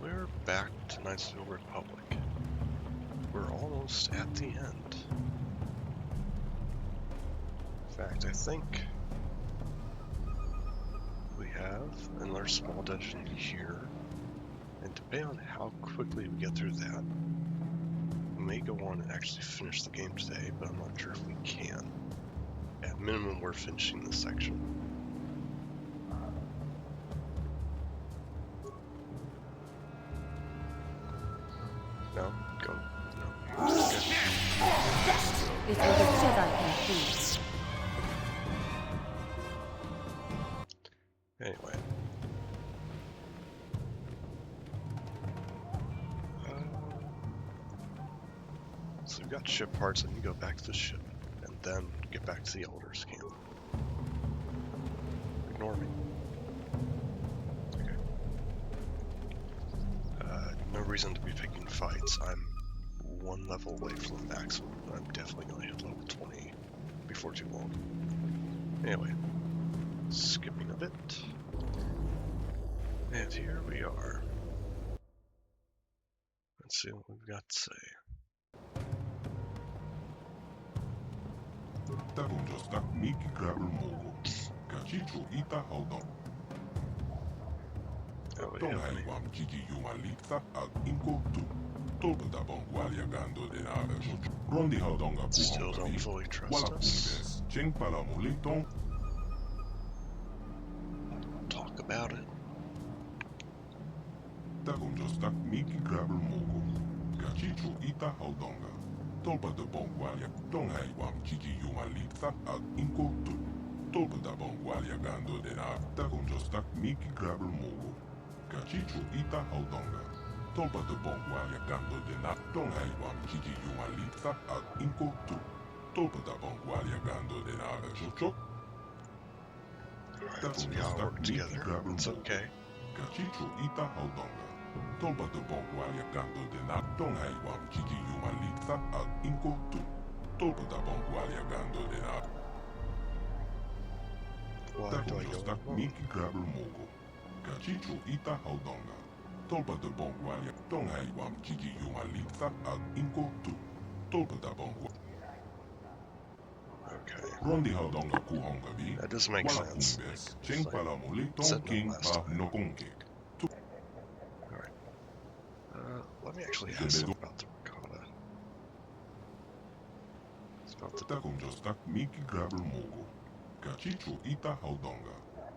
we're back to Knights of the Old Republic. We're almost at the end. In fact, I think we have another small dungeon here, and depending on how quickly we get through that, we may go on and actually finish the game today, but I'm not sure if we can. At minimum, we're finishing this section. No? Go. No. Okay. It was a Jedi complete. Anyway. So we've got ship parts, and you go back to the ship, and then get back to the Elders camp. Ignore me. Okay. No reason to be picking fights. I'm one level away from the maximum, but I'm definitely going to hit level 20 before too long. Anyway, skipping a bit. And here we are. Let's see what we've got to say. Takunjosta Miki Gravel Mogo. Kachicho Ita Haudon. Tongai Wam Kiki Yumalitza Ag Inko Tu. Tolpata Bongualia Gando de Nave Jojo. Rondi Haudonga Still don't fully trust Wala us. Kumbes. Cheng Palamuliton. Talk about it. Takunjosta Miki Gravel Mogo. Kachicho Ita Haudonga. Tolpata Bongualia. Tongai Wam Kiki Yumalitza Ag Inko Tu. Tolpata Bongualia Gando de Nave. Takunjosta Miki Gravel Mogo. Kachicho Ita Haudonga. Tolpata Bongualia Gando de Nave. Tongai Wam Kiki Yumalitza Ag Inko Tu. Tolpata Bongualia Gando de Nave Jojo. Alright, so we all work together. It's okay. Kachicho Ita Haudonga. Tolpata Bongualia Gando de Nave. Tongai Wam Kiki Yumalitza Ag Inko Tu. Tolpata Bongualia Gando de Nave. Why do I go Takunjosta alone? Miki Gravel Mogo. Kachicho Ita Haudonga. Tolpata Bongualia. Tongai Wam Kiki Yumalitza Ag Inko Tu. Tolpata Bongualia. Okay. Rondi Haudonga Kuhonga Vi. That doesn't make Wala sense. Kumbes. Like, Cheng it's like Palamuli. said Ton no King last Pa time. No Konkek. Alright. Let me actually ask them about the Rakata. It's about the... Takunjosta Miki Gravel Mogo. Kachicho Ita Haudonga.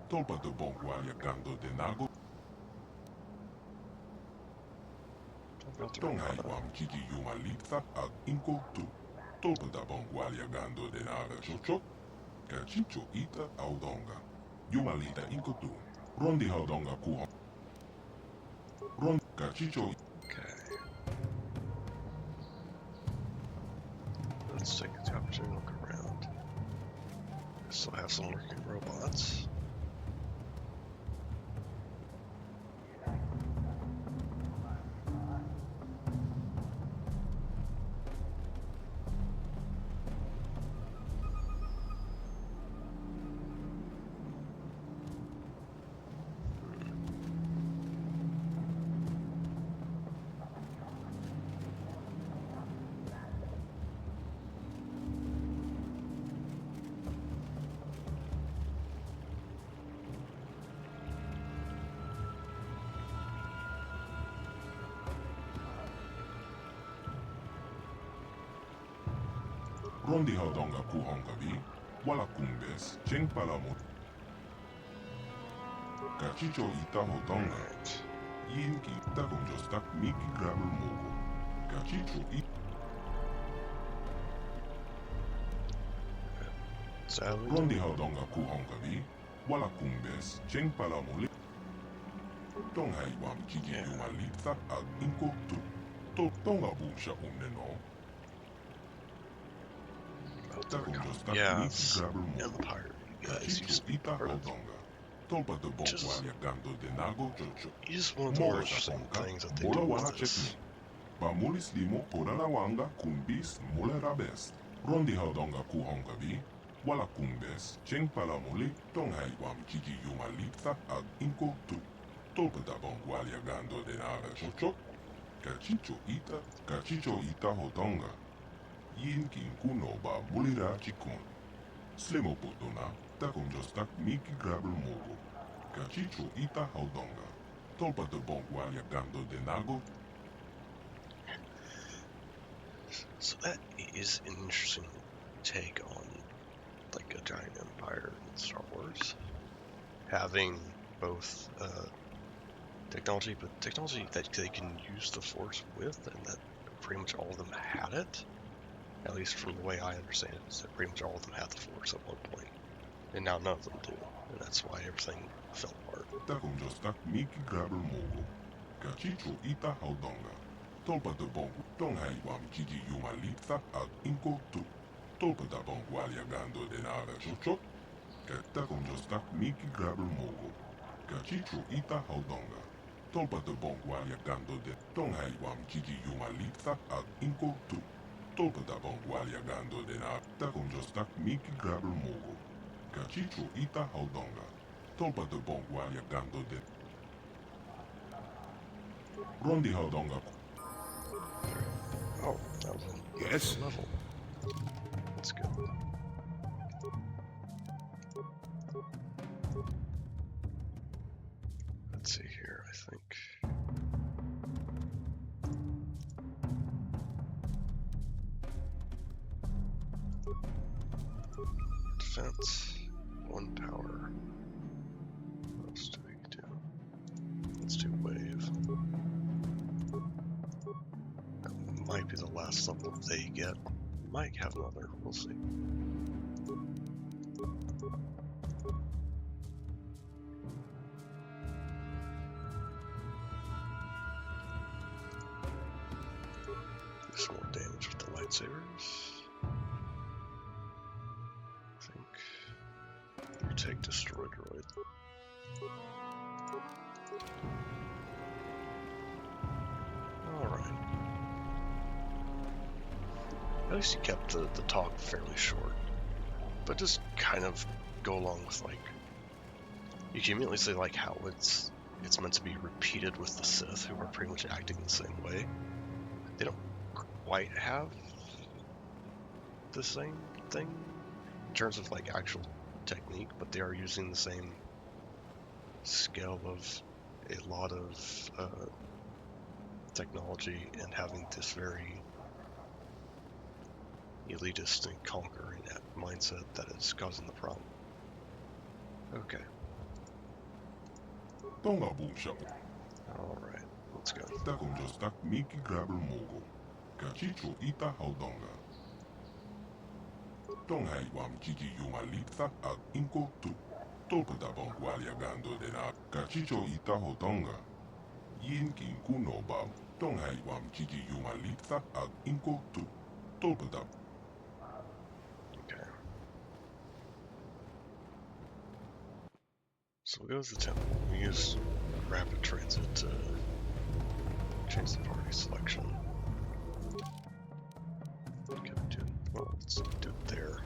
Tolpata Bongualia Gando de Nago. About the Tongai Rakata. Wam Kiki Yumalitza Ag Inko Tu. Tolpata Bongualia Gando de Nave Jojo. Kachicho Ita Haudonga. Yumalita Inko Tu. Rondi Haudonga Kuhonga. Rondi Kachicho. Okay. Let's take the opportunity to look around. Still have some lurking robots. Rondi Haudonga Kuhonga Vi. Wala Kumbes. Cheng Palamu. Kachicho Ita Haudonga. Alright. Yinki Takunjosta Miki Gravel Mogo. Kachicho Ita. Sadly, Rondi Haudonga Kuhonga Vi. Wala Kumbes. Cheng Palamuli. Tongai Wam Kiki Yumalitza Ag Inko Tu. Tonga Busha Umneno. about the Takunjosta Rakata. Yeah, Miki it's Gravel Mogo. Empire. You guys used Kachicho to be Ita part of. Haudonga. Tolpata Bongualia Gando de Nago Jojo. Is one of the more Mogo interesting Saponka. things that they Bola do Wala with this. Chekni. Bamulis Limo Poranawanga Kumbis Mulera Best. Rondi Haudonga Kuhonga Vi. Wala Kumbes. Cheng Palamuli. Tongai Wam Kiki Yumalitza Ag Inko Tu. Tolpata bongualiagando de nada chocho. Kachicho ita hodonga. Yin kin kuno ba mulira chikun. Slimo potona, takum jostak miki grabber mogo. Kachicho ita hodonga. Tolpata bongualiagando de nago. So that is an interesting take on like a giant empire in Star Wars. Having both technology, but technology that they can use the Force with, and that pretty much all of them had it. At least from the way I understand it, is that pretty much all of them had the Force at one point, and now none of them do, and that's why everything fell apart. Takum jostak miki grabber mogo. Kachicho ita hodonga. Tolpata bongu. Tonghai wam chichi yumalitza ad inko tu. Tolpata bongualiagando de nada chocho. Takum jostak miki grabber mogo. Kachicho ita hodonga. Tolpata bongualiagando de Tonghai wam chichi yumalitza ad inko tu. Tolpata bongualiagando de nada. Takum jostak miki grabber mogo. Kachicho ita hodonga. Tolpata bongualiagando de Rondi hodonga. Oh, that was another Yes? level. That's good. Let's see here, I think. Defense, 1 power. What else do we do? Let's do wave. That might be the last level they get. Might have another, we'll see. Do some more damage with the lightsabers. I think you take destroy droid. Alright. At least you kept the talk fairly short. But just kind of go along with, like, you can immediately say, like, how it's meant to be repeated with the Sith, who are pretty much acting the same way. They don't quite have the same thing in terms of, like, actual technique, but they are using the same scale of a lot of technology and having this very elitist and conquering mindset that is causing the problem. Okay. Tonga boom shabu. Alright, let's go. Takum jostak miki grabber mogo. Kachicho ita hodonga. Tonghai wam chichi yumalitza ad inko tu. Tolpata bongualiagando de na. Kachicho ita hodonga. Yin kin kuno bab. Tonghai wam chichi yumalitza ad inko tu. Tolpata. Okay. So we'll go to the temple. We use rapid transit to change the party selection. Okay, well, let's do it there.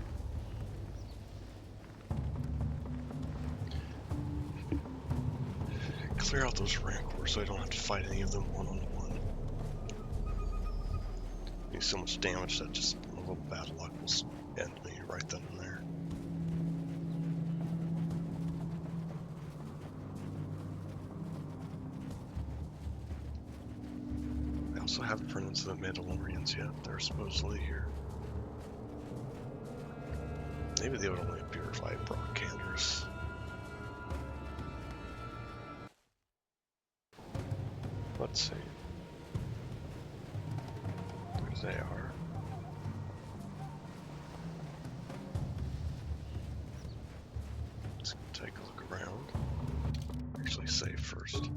Clear out those rancors so I don't have to fight any of them one-on-one. Do so much damage that just a little bad luck will end me right then and there. I also haven't run into the Mandalorians yet. They're supposedly here. Maybe they would only appear if I brought Candors. Let's see. There they are. Let's take a look around. Actually save first.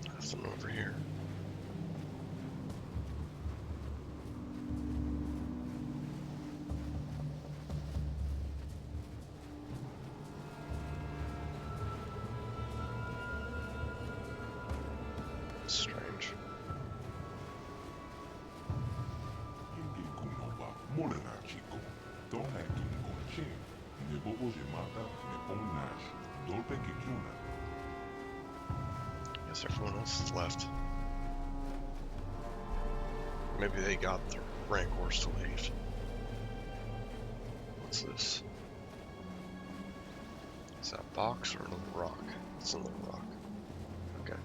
Nothing over here. guess everyone else is left. Maybe they got their rancors to leave. What's this? Is that a box or another rock? It's another rock. Okay.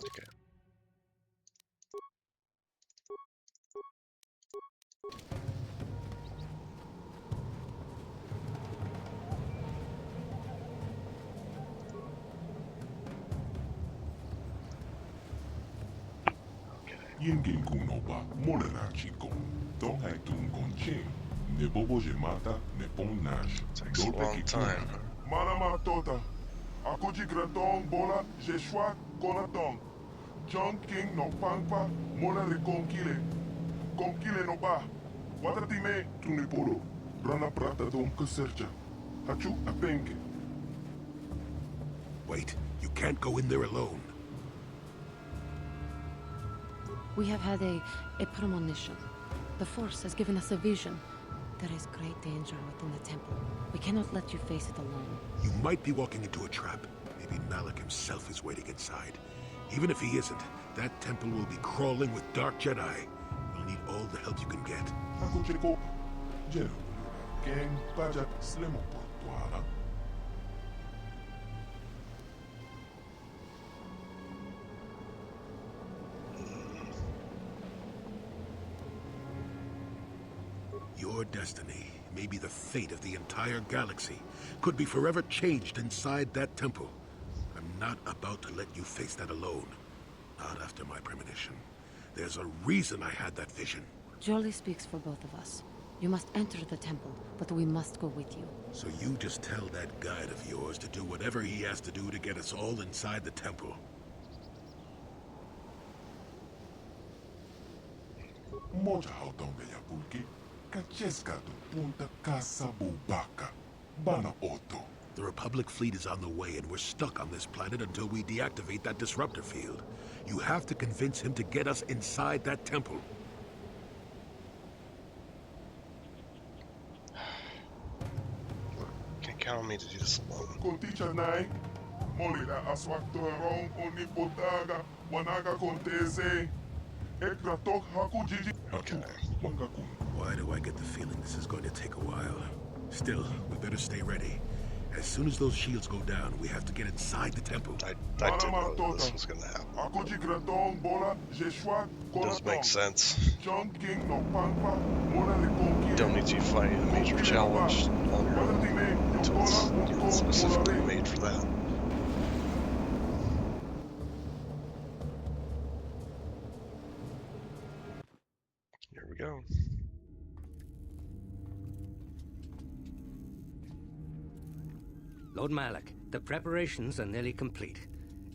Okay. Yingin kunoba molera chiko. Don't hai tun gonching. Ne bobo jemata ne pon nash. Takes a long time. Manama tota. Akuji gratong bola jeshwa konatong. John King no pangpa mola reconkile. Konkile no ba. Watatime tunipolo. Rana prata don kusercha. Hachu apenke. Wait, you can't go in there alone. We have had a premonition. The Force has given us a vision. There is great danger within the temple. We cannot let you face it alone. You might be walking into a trap. Maybe Malik himself is waiting inside. Even if he isn't, that temple will be crawling with dark Jedi. You'll need all the help you can get. Akuchiko. Jeno. Ken pajak slemo portuana. Your destiny, maybe the fate of the entire galaxy, could be forever changed inside that temple. I'm not about to let you face that alone. Not after my premonition. There's a reason I had that vision. Jolie speaks for both of us. You must enter the temple, but we must go with you. So you just tell that guide of yours to do whatever he has to do to get us all inside the temple. Moja haudonga ya pulki. Kacheska tu punta casa bubaka. Bana oto. The Republic fleet is on the way, and we're stuck on this planet until we deactivate that disruptor field. You have to convince him to get us inside that temple. Can't count on me to do this alone. Conticha nai. Molira aswaktorong onipotaga. Wanaga contese. Ekratok haku jiji. Okay. Why do I get the feeling this is going to take a while? Still, we better stay ready. As soon as those shields go down, we have to get inside the temple. I didn't know that this was gonna happen. Does make sense. John King no Don't need to fight a major challenge on your own until it's specifically made for that. Here we go. Lord Malak, the preparations are nearly complete.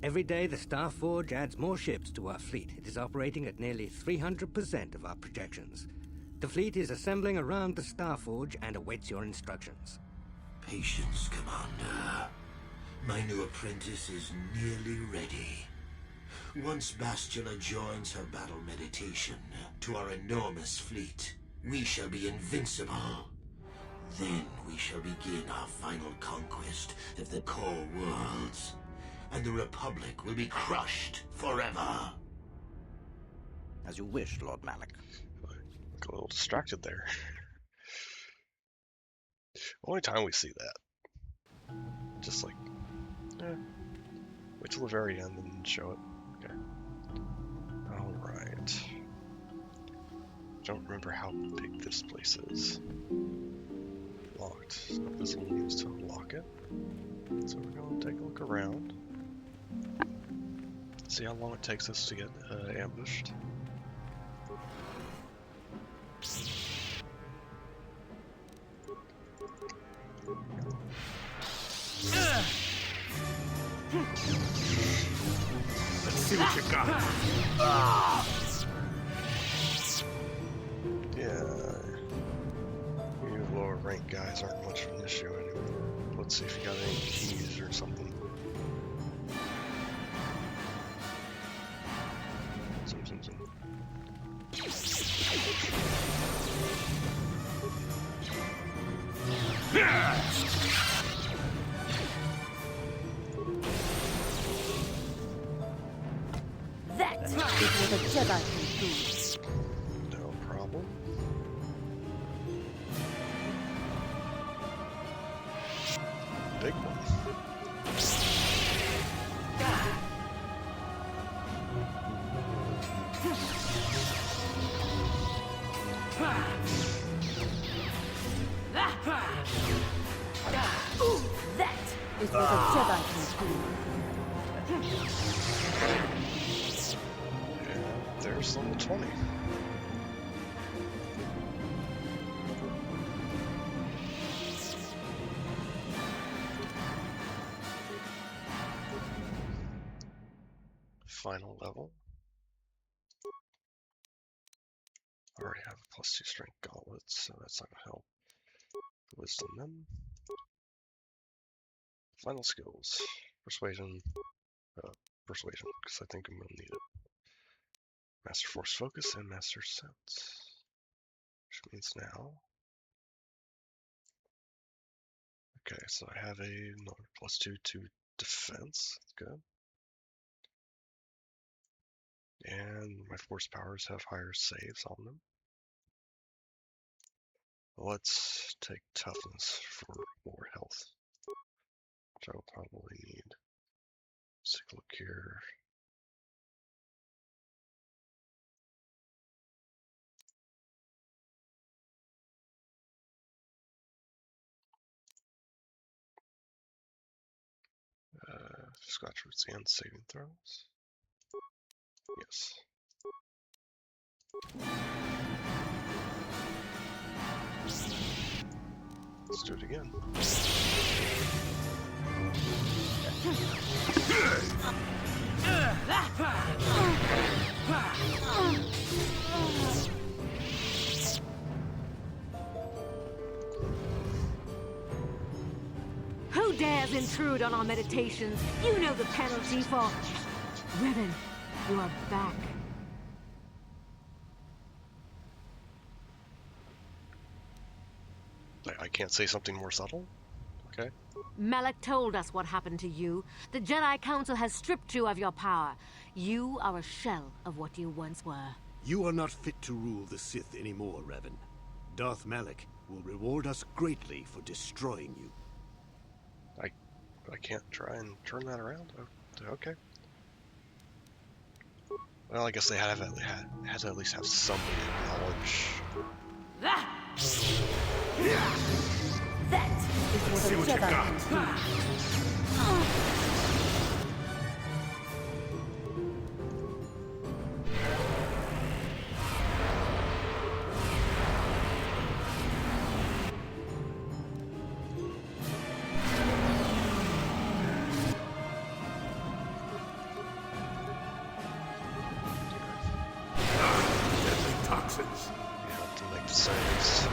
Every day the Star Forge adds more ships to our fleet. It is operating at nearly 300% of our projections. The fleet is assembling around the Star Forge and awaits your instructions. Patience, Commander. My new apprentice is nearly ready. Once Bastilla joins her battle meditation to our enormous fleet, we shall be invincible. Then we shall begin our final conquest of the core worlds, and the Republic will be crushed forever. As you wish, Lord Malak. Got a little distracted there. Only time we see that. Just like, wait till the very end and show it. Okay. Alright. Don't remember how big this place is. Locked. So this will use to unlock it. So we're going to take a look around. See how long it takes us to get ambushed. Let's see what you got. Yeah. You lower rank guys aren't much of an issue anymore. Let's see if you got any keys or something. Zoom, zoom, zoom. That is what a Jedi can do. No problem. Big one. That is what a Jedi can do. And there's level 20. Final level. I already have a +2 strength gauntlet, so that's not gonna help. Wisdom then. Final skills. Persuasion. Persuasion, because I think I'm gonna need it. Master Force Focus and Master Sense. Which means now. Okay, so I have another +2 to defense. That's good. And my force powers have higher saves on them. Let's take toughness for more health, which I will probably need. Let's take a look here. Scotch roots and saving throws. Yes. Let's do it again. Who dares intrude on our meditations? You know the penalty for... Revan, you are back. I can't say something more subtle? Okay. Malak told us what happened to you. The Jedi Council has stripped you of your power. You are a shell of what you once were. You are not fit to rule the Sith anymore, Revan. Darth Malak will reward us greatly for destroying you. I can't try and turn that around? Okay. Well, I guess they had to at least have somebody acknowledge. That is what a Jedi can do. Toxins. You have to make the saves.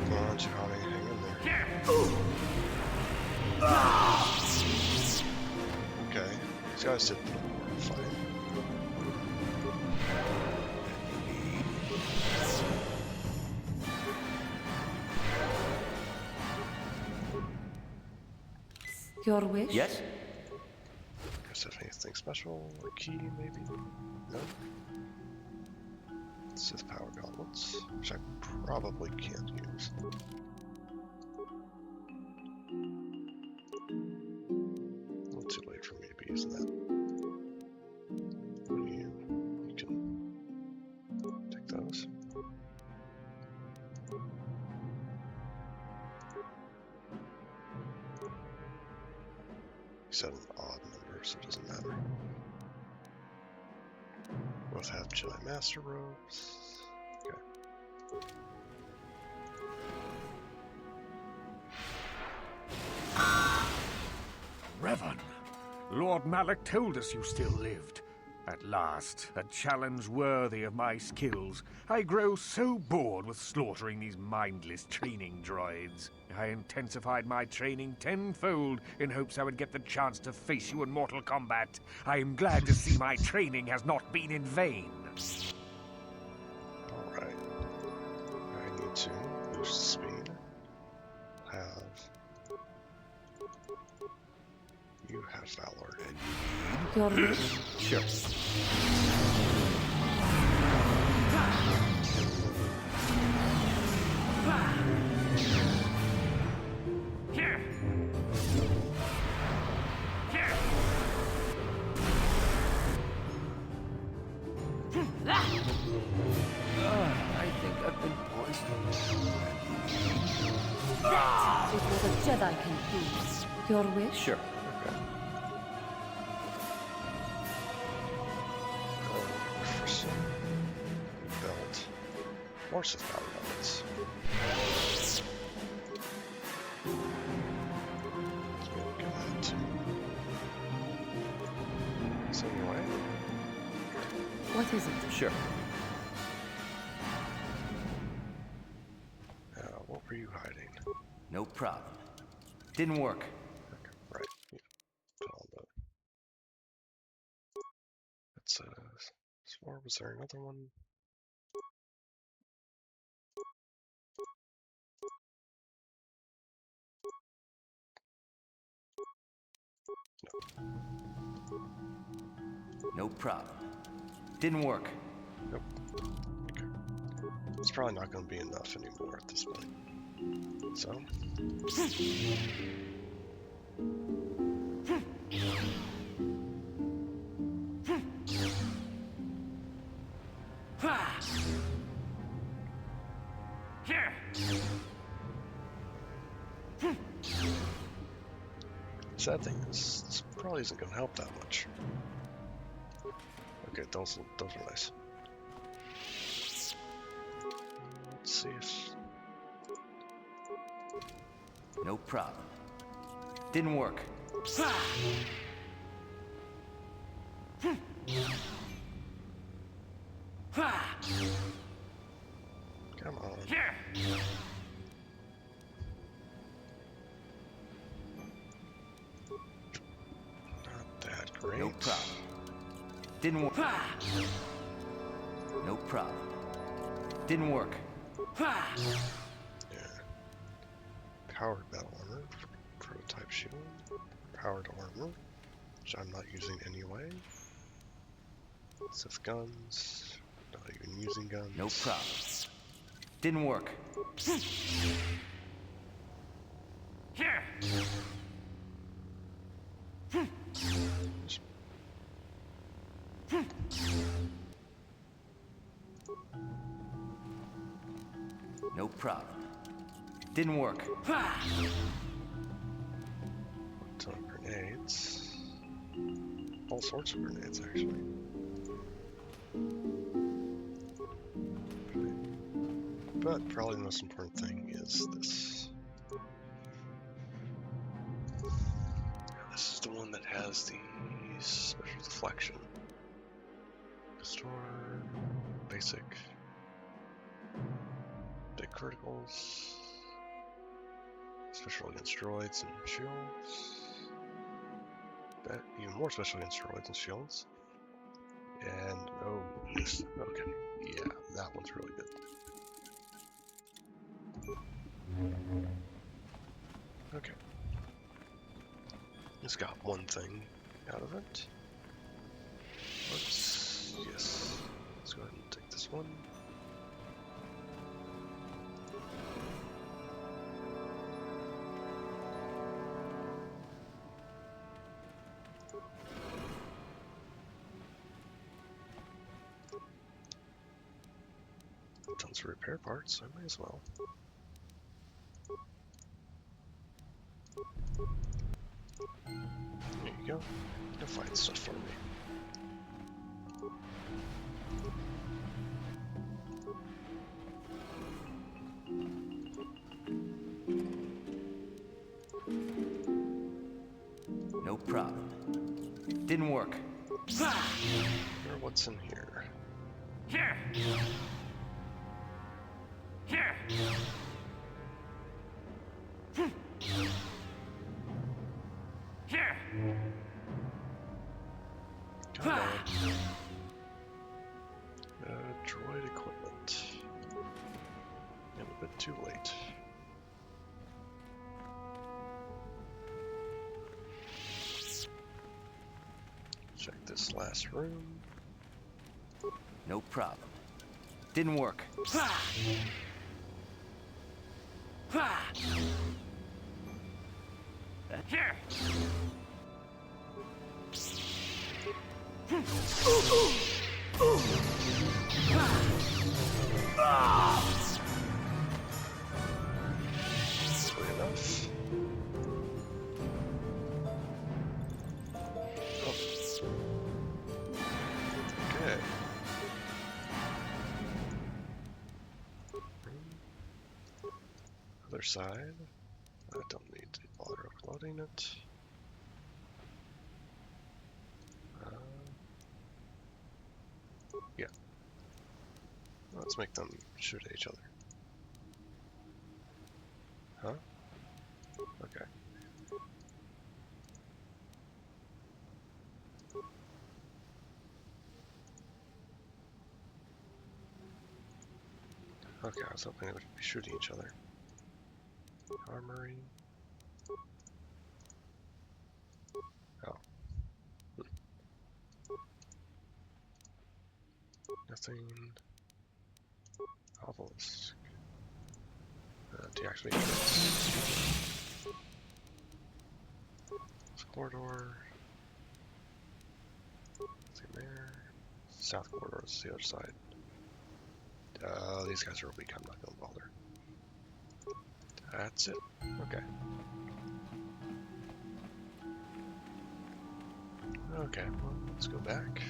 Come on, Chihani, hang in there. Okay, these guys did a little more fighting. Your wish? Yes? Guys have anything special? A key, maybe? No? Sith power gauntlets, which I probably can't use. A little too late for me to be using that. You can take those. You said an odd number, so it doesn't matter. Both have Jedi Master robes. Okay. Revan, Lord Malak told us you still lived. At last, a challenge worthy of my skills. I grow so bored with slaughtering these mindless training droids. I intensified my training tenfold in hopes I would get the chance to face you in mortal combat. I am glad to see my training has not been in vain. Alright. I need to boost speed. You have valor. Your wish? Sure. I think I've been poisoned. That is what a Jedi can do. Your wish? Sure. For some belt. More power elements. We'll give that to. So anyway. What is it? Sure. What were you hiding? No problem. Didn't work. Okay, right. Yeah. Put all the. That's or was there another one? No problem. Didn't work. Nope. Okay. It's probably not going to be enough anymore at this point. So. Sad thing is, this probably isn't going to help that much. Okay, those are nice. Let's see if... No problem. Didn't work. Come on. Not that great. No problem. Didn't work. No problem. Didn't work. Yeah. Powered battle armor, prototype shield, powered armor, which I'm not using anyway. Sith guns, not even using guns. No problem. Didn't work. No problem. Didn't work. Ton of grenades. All sorts of grenades, actually. But probably the most important thing is this. This is the one that has the special deflection. Store, basic, big criticals, special against droids and shields, even more special against droids and shields, and oh, this, okay, yeah, that one's really good. Okay. It's got one thing out of it. Let's go ahead and take this one. Tons of repair parts, so I might as well. There you go. You'll find stuff for me. No problem. Didn't work. what's in here. Here. Here. Here. Come on. Droid equipment. And a bit too late. Check this last room. No problem. Didn't work. Here. Good enough. Oh. Okay. Other side. I don't need to bother uploading it. Yeah. Let's make them shoot at each other. Huh? Okay. Okay, I was hoping they would be shooting each other. Armory. Oh. Nothing. Obelisk. Deactivate this. Corridor. Nothing there. South corridor is the other side. These guys are weak, I'm not gonna bother. That's it. Okay. Okay, well, let's go back.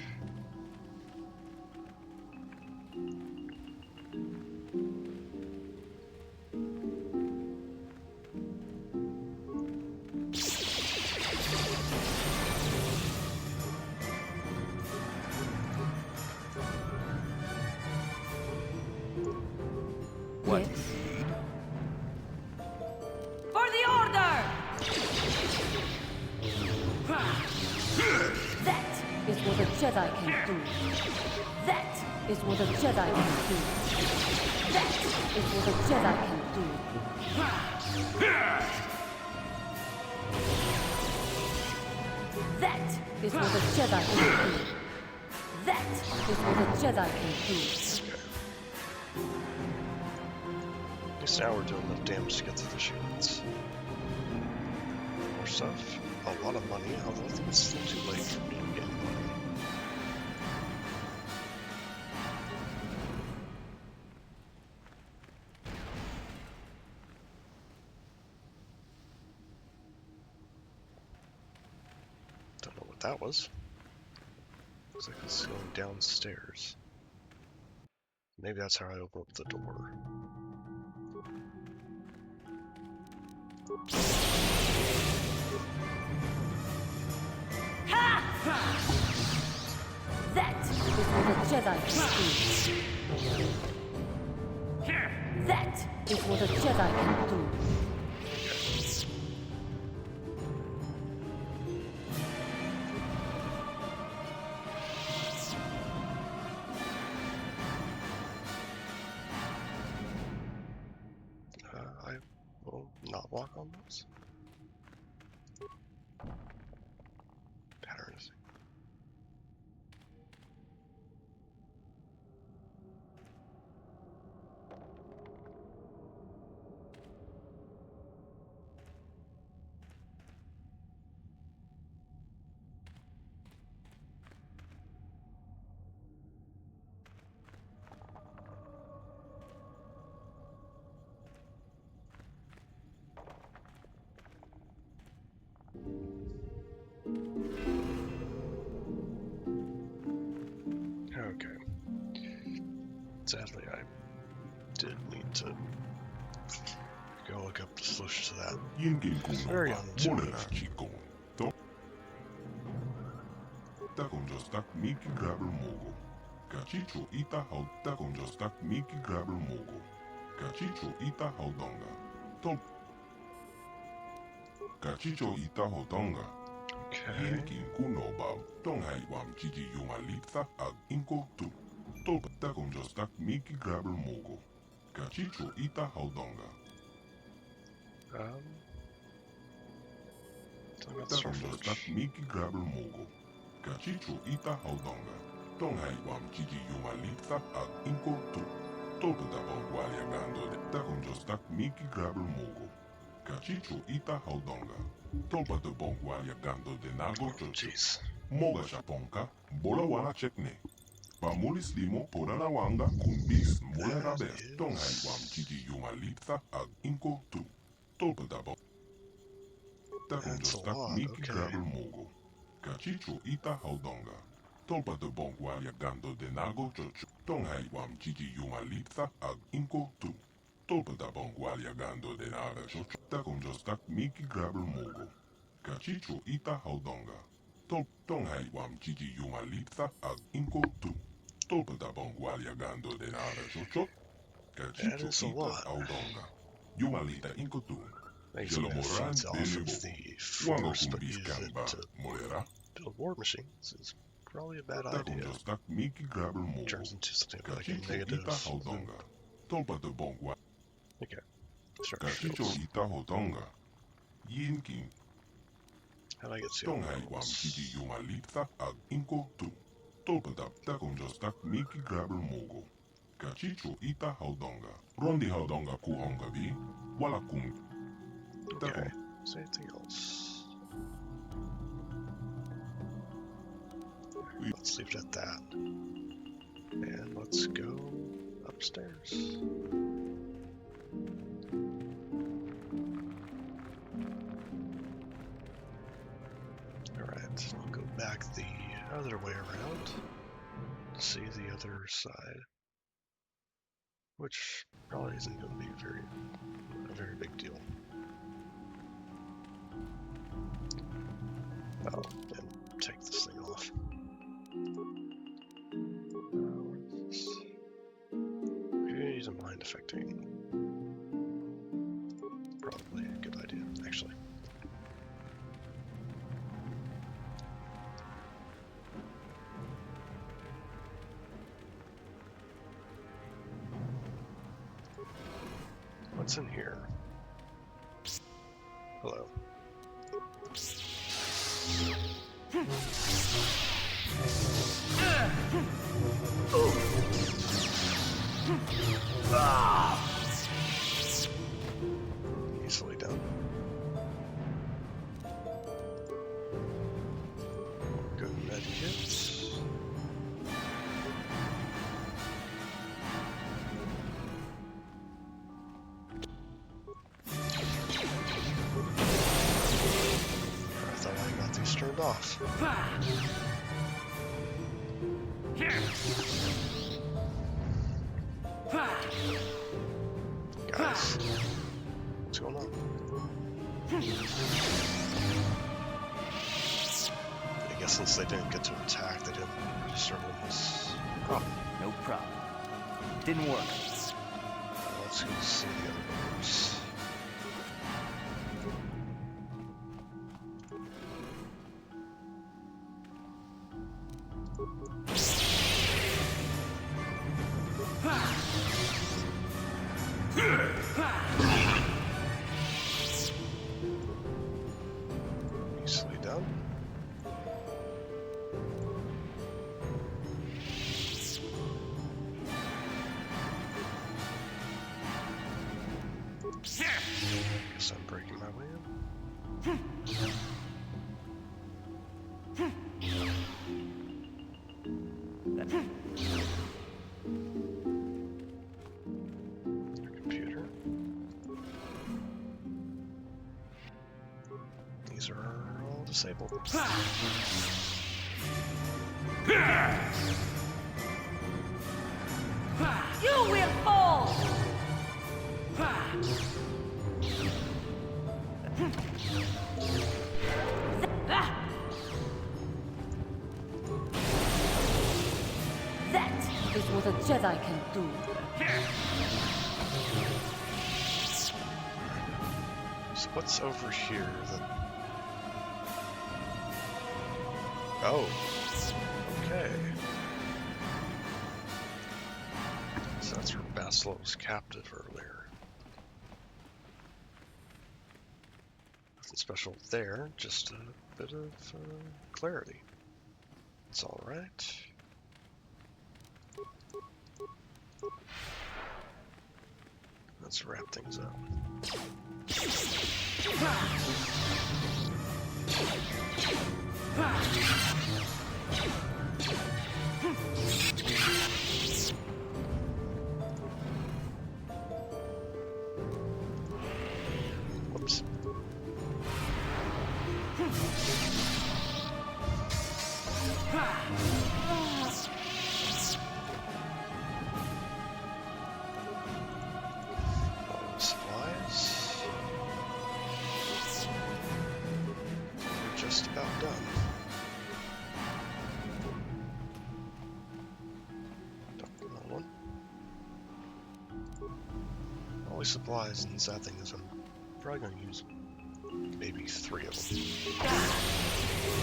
What? Yes. For the order! That is what a Jedi can do. That is what a Jedi can do. That is what a Jedi can do. That is what a Jedi can do. That is what a Jedi can do. At least now we're doing enough damage to get through the shields. More stuff. A lot of money, although I think it's still too late for me to get money. Don't know what that was. Looks like it's going downstairs. Maybe that's how I open up the door. That is what a Jedi can do. That is what a Jedi can do. I will not walk on those. Patterns. Okay. Sadly, I did need to go look up the solution to that. Yingin Very kunova unintuitive. monena chikon. To Takonjostak Miki Grabber Mogo. Kachicho Ita How Takonjostak Miki Grabber Mogo. Kachicho Ita Haudonga. Top. Kachicho Ita Haudonga. Okay. Yinkin Kunobab. Tonghai Wam Chichi Yumalitha Ag Inko Tu. Top Takonjostak Miki Grabber Mogo. Kachicho Ita Haudonga. Takonjostak Miki Grabber Mogo. Kachicho Ita Haudonga. Tonghai Wam Chichi Yumalitha Ag Inko Tu. Topo da Bongwalia Gando de Takonjostak Miki Grabber Mogo. Kachicho Ita Haudonga. Topa de Bongwalia Gando de Nago Chocho. Moga Shaponka. Bola Wana Chekne. Pamulis Limo Porana Wanga Kumbis Mola Rabes. Tonghai Wam Chichi Yumalitha Ag Inko Tu. Topo da Bong. Takonjostak Miki Grabber Mogo. Kachicho Ita Haudonga. Topa de Bongwalia Gando de Nago Chocho. Tonghai Wam Chichi Yumalitha Ag Inko Tu. Topa da Bongwalia Gando de Naga Chocho. Takonjostak Miki Grabber Mogo. Kachicho Ita Haudonga. Tonghai Wam Chichi Yumalitha Ag Inko Tu. Topa da Bongwalia Gando de Naga Chocho. Kachicho Ita Haudonga. Yumalita Inko Tu. Makes me feeds off of the force, but use it to build war machines is probably a bad idea. Turns into something like a negative. Okay. Start shields. How do I get seal levels? Kachicho Ita Haudonga. Rondi Haudonga Kuhonga Vi. Wala Kum. Okay. Is there anything else? Let's leave it at that. And let's go upstairs. Alright, I'll go back the other way around to see the other side. Which probably isn't going to be a very big deal. Oh, and take this thing off. He's a mind affecting. Probably a good idea, actually. What's in here? Hello. Easily done. Go medkits. Turned off. Guys, what's going on? I guess since they didn't get to attack, they didn't register this problem. No problem. Didn't work. Let's go see the other ones. Easily done. Guess I'm breaking my way in. Computer. These are all disabled. You will fall! is what a Jedi can do. So what's over here that... Oh. Okay. So that's where Bastilla was captive earlier. Nothing special there, just a bit of clarity. It's alright. Let's wrap things up. Whoops. Supplies. We're just about done. Another one. Always supplies, and the sad thing is I'm probably going to use maybe 3 of them.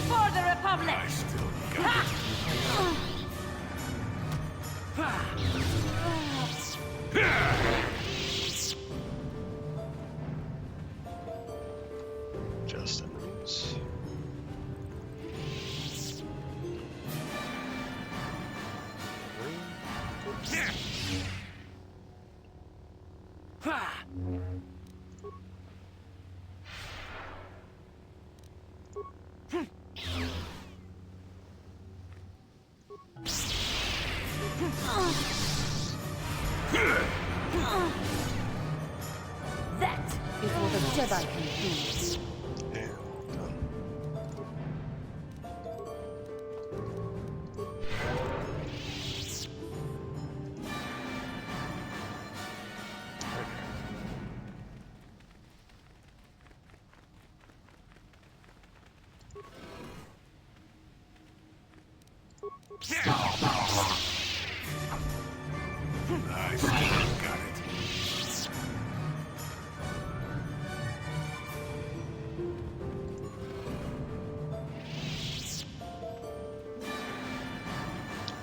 For the Republic! I still got Just enemies. That is what a Jedi can do. And done. I still got it.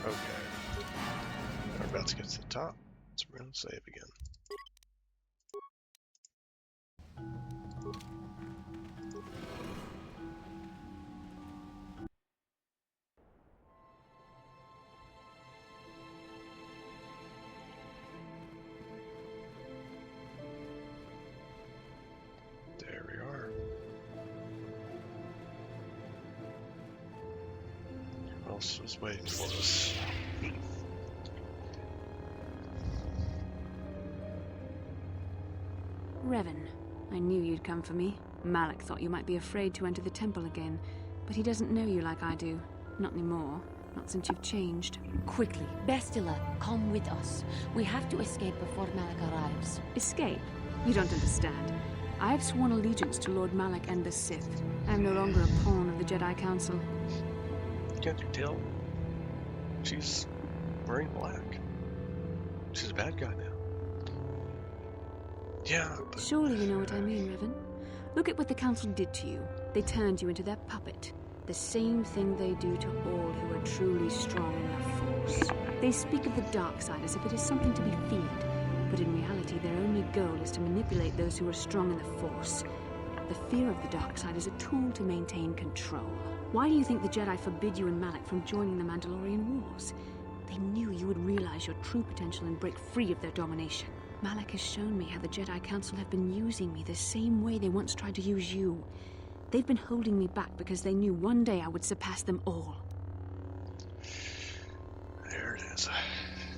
Okay. We're about to get to the top, so we're going to save again. There we are. What else was waiting for us? Revan, I knew you'd come for me. Malak thought you might be afraid to enter the temple again, but he doesn't know you like I do. Not anymore. Not since you've changed. Quickly, Bastilla, come with us. We have to escape before Malak arrives. Escape? You don't understand. I have sworn allegiance to Lord Malak and the Sith. I am no longer a pawn of the Jedi Council. Can't you tell? She's wearing black. She's a bad guy now. Yeah, but... Surely you know what I mean, Revan. Look at what the Council did to you. They turned you into their puppet. The same thing they do to all who are truly strong in the Force. They speak of the dark side as if it is something to be feared, but in reality their only goal is to manipulate those who are strong in the Force. The fear of the dark side is a tool to maintain control. Why do you think the Jedi forbid you and Malak from joining the Mandalorian Wars? They knew you would realize your true potential and break free of their domination. Malak has shown me how the Jedi Council have been using me the same way they once tried to use you. They've been holding me back because they knew one day I would surpass them all. There it is.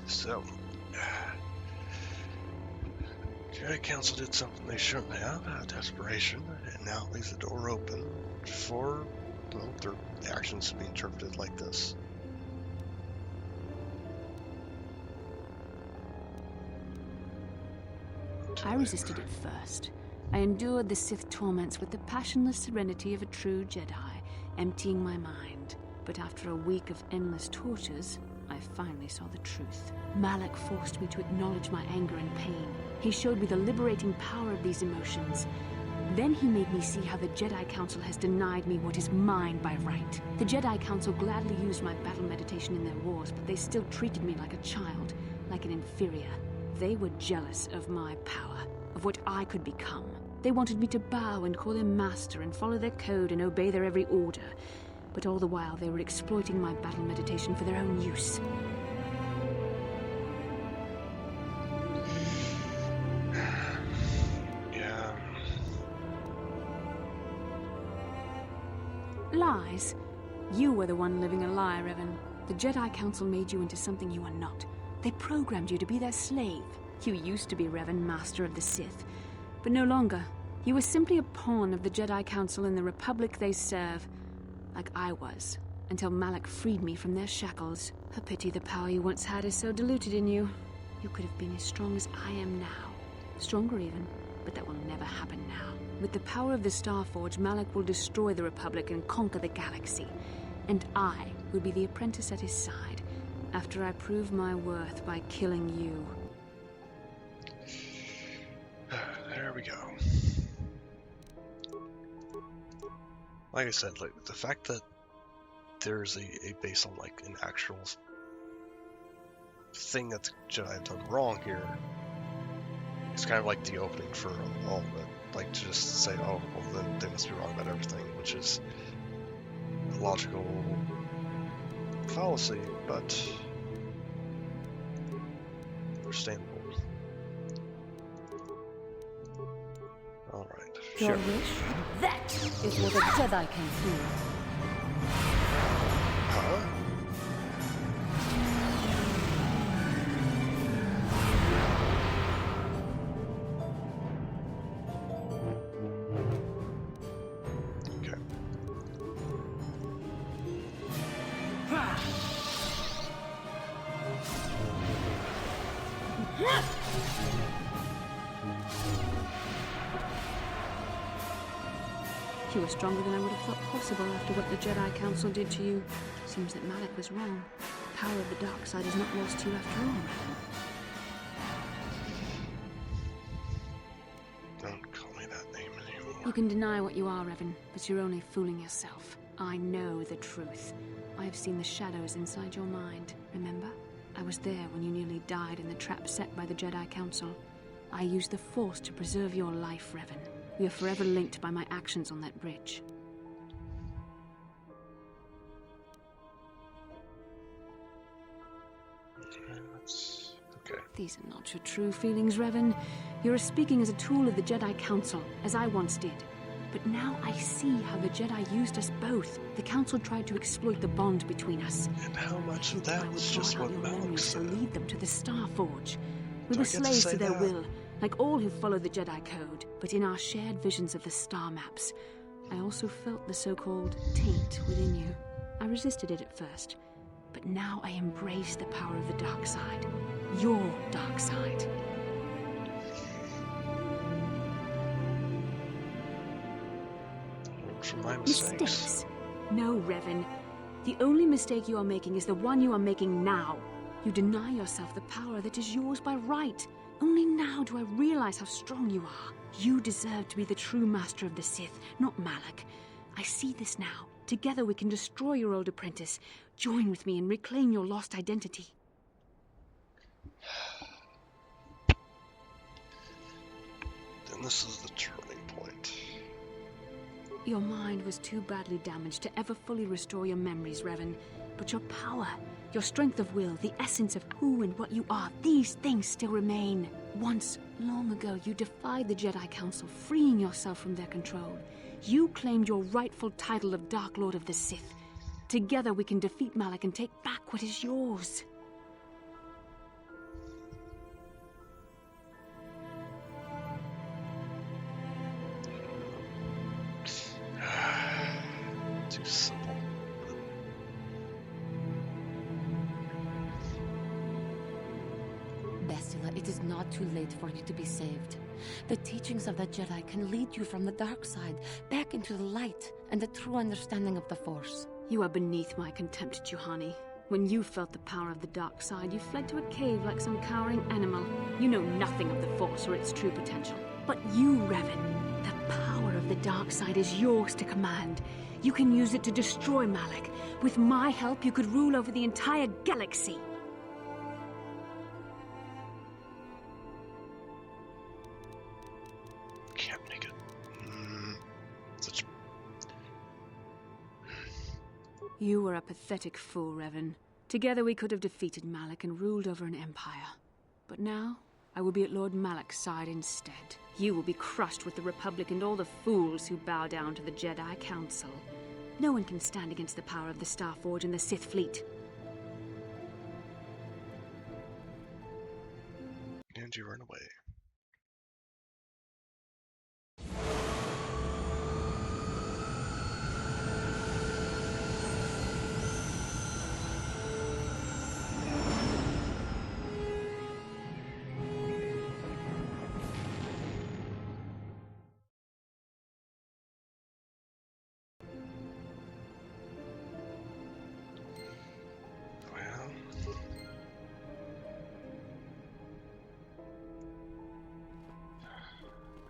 So, Jedi Council did something they shouldn't have out of desperation, and now it leaves the door open for, well, their actions to be interpreted like this. I resisted it first. I endured the Sith torments with the passionless serenity of a true Jedi, emptying my mind. But after a week of endless tortures, I finally saw the truth. Malak forced me to acknowledge my anger and pain. He showed me the liberating power of these emotions. Then he made me see how the Jedi Council has denied me what is mine by right. The Jedi Council gladly used my battle meditation in their wars, but they still treated me like a child, like an inferior. They were jealous of my power, of what I could become. They wanted me to bow and call them master and follow their code and obey their every order. But all the while they were exploiting my battle meditation for their own use. Yeah. Lies? You were the one living a lie, Revan. The Jedi Council made you into something you are not. They programmed you to be their slave. You used to be Revan, Master of the Sith, but no longer. You were simply a pawn of the Jedi Council in the Republic they serve, like I was, until Malak freed me from their shackles. A pity the power you once had is so diluted in you. You could have been as strong as I am now. Stronger even, but that will never happen now. With the power of the Starforge, Malak will destroy the Republic and conquer the galaxy. And I will be the apprentice at his side, after I prove my worth by killing you. There we go. Like I said, like the fact that there's a base on like an actual thing that the Jedi have done wrong here, it's kind of like the opening for all of it. Like to just say, oh, well then they must be wrong about everything, which is a logical fallacy, but understandable. Alright. Your wish? That is what a Jedi can do. Huh? Okay. You were stronger than I would have thought possible after what the Jedi Council did to you. Seems that Malak was wrong. The power of the dark side is not lost to you after all. Don't call me that name anymore. You can deny what you are, Revan, but you're only fooling yourself. I know the truth. I have seen the shadows inside your mind, remember? I was there when you nearly died in the trap set by the Jedi Council. I used the Force to preserve your life, Revan. We are forever linked by my actions on that bridge. That's okay. These are not your true feelings, Revan. You're speaking as a tool of the Jedi Council, as I once did. But now I see how the Jedi used us both. The Council tried to exploit the bond between us. And how much of that was just what Malak said? To lead them to the Starforge. We Do were I get to slaves say to their that? will, like all who followed the Jedi Code. But in our shared visions of the star maps, I also felt the so-called taint within you. I resisted it at first, but now I embrace the power of the dark side. Your dark side. Learn from my mistakes. No, Revan. The only mistake you are making is the one you are making now. You deny yourself the power that is yours by right. Only now do I realize how strong you are. You deserve to be the true master of the Sith, not Malak. I see this now. Together we can destroy your old apprentice. Join with me and reclaim your lost identity. Then this is the turning point. Your mind was too badly damaged to ever fully restore your memories, Revan. But your power, your strength of will, the essence of who and what you are, these things still remain. Once, long ago, you defied the Jedi Council, freeing yourself from their control. You claimed your rightful title of Dark Lord of the Sith. Together we can defeat Malak and take back what is yours. Too simple. Bastilla, it is not too late for you to be saved. The teachings of the Jedi can lead you from the dark side back into the light and the true understanding of the Force. You are beneath my contempt, Juhani. When you felt the power of the dark side, you fled to a cave like some cowering animal. You know nothing of the Force or its true potential. But you, Revan, the power of the dark side is yours to command. You can use it to destroy Malak. With my help, you could rule over the entire galaxy. Can't make it. Such... You were a pathetic fool, Revan. Together we could have defeated Malak and ruled over an empire. But now, I will be at Lord Malak's side instead. You will be crushed with the Republic and all the fools who bow down to the Jedi Council. No one can stand against the power of the Starforge and the Sith fleet. And you run away.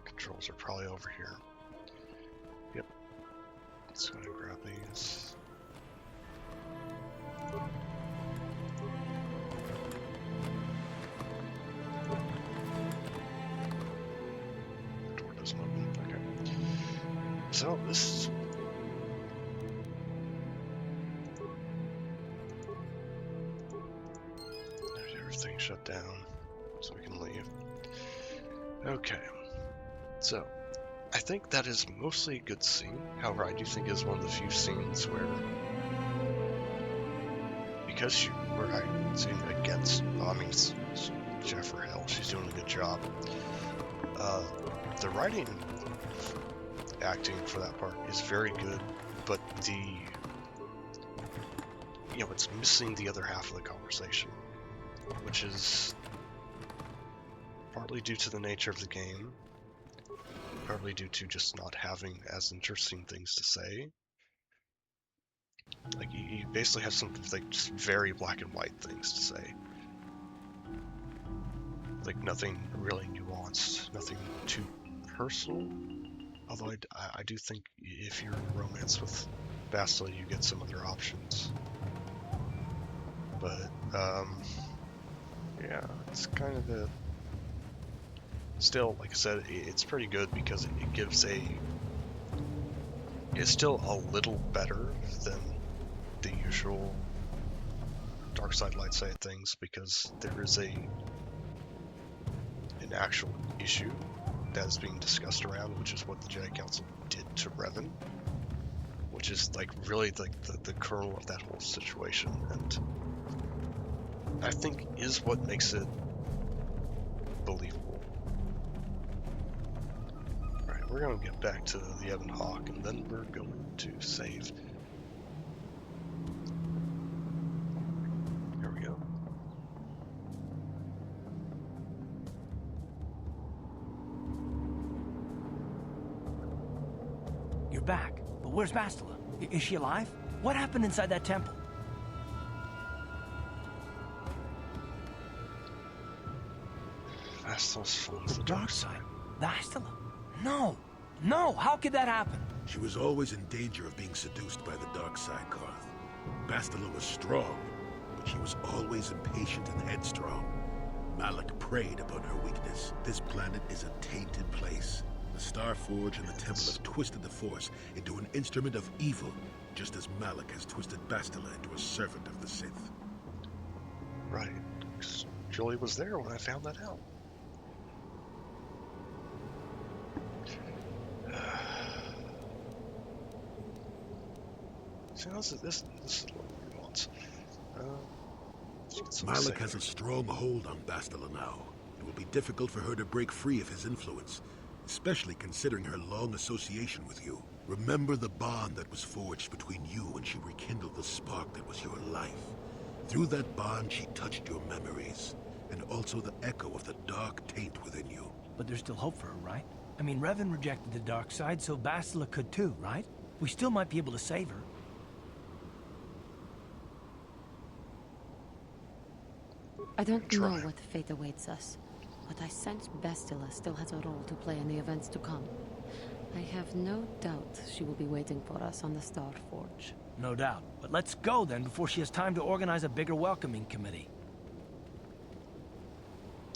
Controls are probably over here. Yep. Let's go ahead and grab these. The door doesn't open. Okay. So this. Everything shut down, so we can leave. Okay. So, I think that is mostly a good scene. However, I do think it is one of the few scenes where, because you were acting against, I mean, Jennifer Hill, she's doing a good job. The writing, acting for that part is very good, but it's missing the other half of the conversation, which is partly due to the nature of the game, partly due to just not having as interesting things to say. Like, you basically have some, like, just very black and white things to say. Like, nothing really nuanced, nothing too personal. Although I do think if you're in romance with Bastilla, you get some other options. But, yeah, it's kind of a... Still, like I said, it's pretty good because it gives a... It's still a little better than the usual dark side, light side things, because there is an actual issue that is being discussed around, which is what the Jedi Council did to Revan, which is like really like the kernel of that whole situation, and I think is what makes it believable. Alright, we're going to get back to the Ebon Hawk, and then we're going to save. Here we go. You're back, but where's Bastilla? Is she alive? What happened inside that temple? Bastilla's full of The dark side. Bastilla? No! No! How could that happen? She was always in danger of being seduced by the dark side, Karth. Bastilla was strong, but she was always impatient and headstrong. Malak preyed upon her weakness. This planet is a tainted place. The Starforge and the Temple have twisted the Force into an instrument of evil, just as Malak has twisted Bastilla into a servant of the Sith. Right. Julie was there when I found that out. See, this is what we want. Malak has a strong hold on Bastilla now. It will be difficult for her to break free of his influence, especially considering her long association with you. Remember the bond that was forged between you when she rekindled the spark that was your life. Through that bond, she touched your memories, and also the echo of the dark taint within you. But there's still hope for her, right? I mean, Revan rejected the dark side, so Bastilla could too, right? We still might be able to save her. I don't Try. know what fate awaits us, but I sense Bastilla still has a role to play in the events to come. I have no doubt she will be waiting for us on the Star Forge. No doubt. But let's go then before she has time to organize a bigger welcoming committee.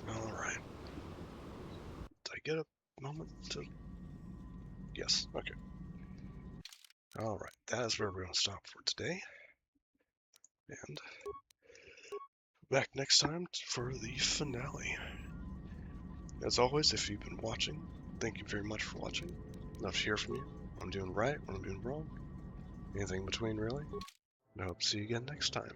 Alright. Did I get a moment to... Yes, okay. Alright, that is where we're going to stop for today. And back next time for the finale. As always, if you've been watching, thank you very much for watching. Love to hear from you. What I'm doing right, what I'm doing wrong. Anything in between, really. And I hope to see you again next time.